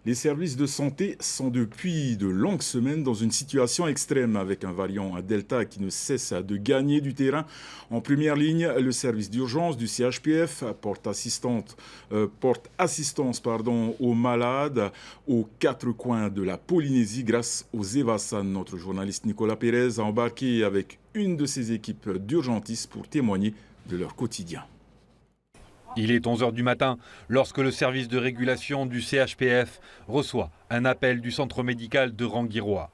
Les services de santé sont depuis de longues semaines dans une situation extrême avec un variant, un Delta qui ne cesse de gagner du terrain. En première ligne, le service d'urgence du CHPF porte assistance aux malades aux quatre coins de la Polynésie grâce aux Evassan. Notre journaliste Nicolas Pérez a embarqué avec une de ses équipes d'urgentistes pour témoigner de leur quotidien. Il est 11h du matin lorsque le service de régulation du CHPF reçoit un appel du centre médical de Rangiroa.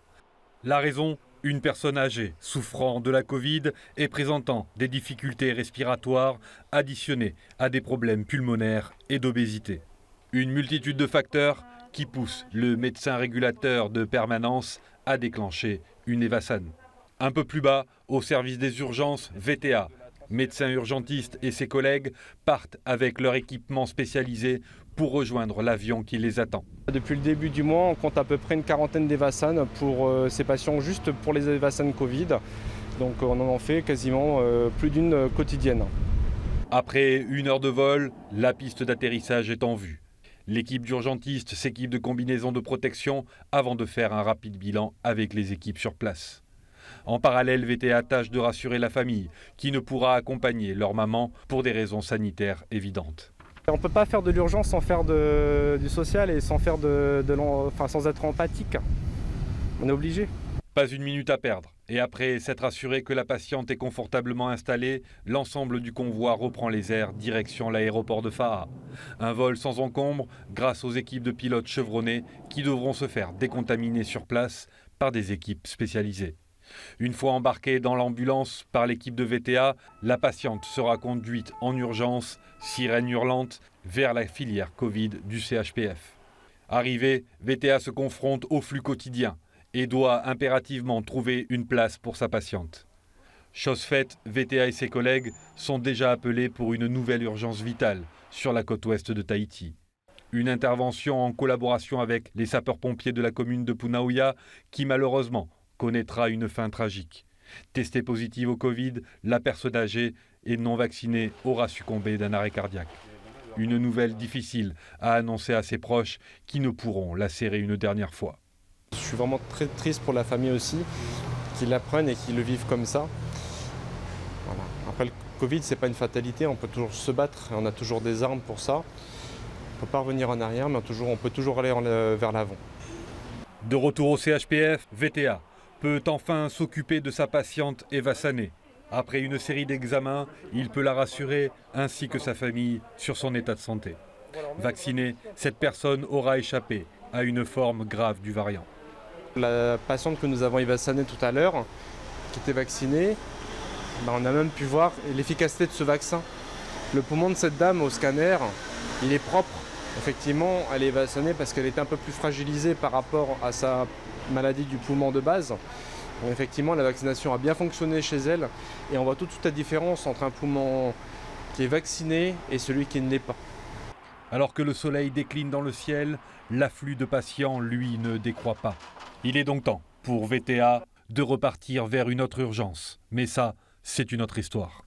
La raison, une personne âgée souffrant de la Covid et présentant des difficultés respiratoires additionnées à des problèmes pulmonaires et d'obésité. Une multitude de facteurs qui poussent le médecin régulateur de permanence à déclencher une Evassan. Un peu plus bas, au service des urgences VTA, médecins urgentistes et ses collègues partent avec leur équipement spécialisé pour rejoindre l'avion qui les attend. Depuis le début du mois, on compte à peu près une quarantaine d'Evassan pour ces patients, juste pour les Evassan Covid. Donc on en fait quasiment plus d'une quotidienne. Après 1 heure de vol, la piste d'atterrissage est en vue. L'équipe d'urgentistes s'équipe de combinaisons de protection avant de faire un rapide bilan avec les équipes sur place. En parallèle, VTA tâche de rassurer la famille, qui ne pourra accompagner leur maman pour des raisons sanitaires évidentes. On ne peut pas faire de l'urgence sans faire du social et sans sans être empathique. On est obligé. Pas une minute à perdre. Et après s'être assuré que la patiente est confortablement installée, l'ensemble du convoi reprend les airs direction l'aéroport de Fa'a. Un vol sans encombre grâce aux équipes de pilotes chevronnés qui devront se faire décontaminer sur place par des équipes spécialisées. Une fois embarquée dans l'ambulance par l'équipe de VTA, la patiente sera conduite en urgence, sirène hurlante, vers la filière Covid du CHPF. Arrivée, VTA se confronte au flux quotidien et doit impérativement trouver une place pour sa patiente. Chose faite, VTA et ses collègues sont déjà appelés pour une nouvelle urgence vitale sur la côte ouest de Tahiti. Une intervention en collaboration avec les sapeurs-pompiers de la commune de Punaouia qui malheureusement connaîtra une fin tragique. Testée positive au Covid, la personne âgée et non vaccinée aura succombé d'un arrêt cardiaque. Une nouvelle difficile à annoncer à ses proches qui ne pourront la serrer une dernière fois. Je suis vraiment très triste pour la famille aussi, qu'ils l'apprennent et qu'ils le vivent comme ça. Voilà. Après le Covid, c'est pas une fatalité, on peut toujours se battre, on a toujours des armes pour ça. On ne peut pas revenir en arrière, mais on peut toujours aller vers l'avant. De retour au CHPF, VTA peut enfin s'occuper de sa patiente Evassanée. Après une série d'examens, il peut la rassurer, ainsi que sa famille, sur son état de santé. Vaccinée, cette personne aura échappé à une forme grave du variant. La patiente que nous avons Evassannée tout à l'heure, qui était vaccinée, on a même pu voir l'efficacité de ce vaccin. Le poumon de cette dame au scanner, il est propre. Effectivement, elle est Evassannée parce qu'elle est un peu plus fragilisée par rapport à sa maladie du poumon de base. Donc effectivement, la vaccination a bien fonctionné chez elle et on voit toute la différence entre un poumon qui est vacciné et celui qui ne l'est pas. Alors que le soleil décline dans le ciel, l'afflux de patients, lui, ne décroît pas. Il est donc temps pour VTA de repartir vers une autre urgence. Mais ça, c'est une autre histoire.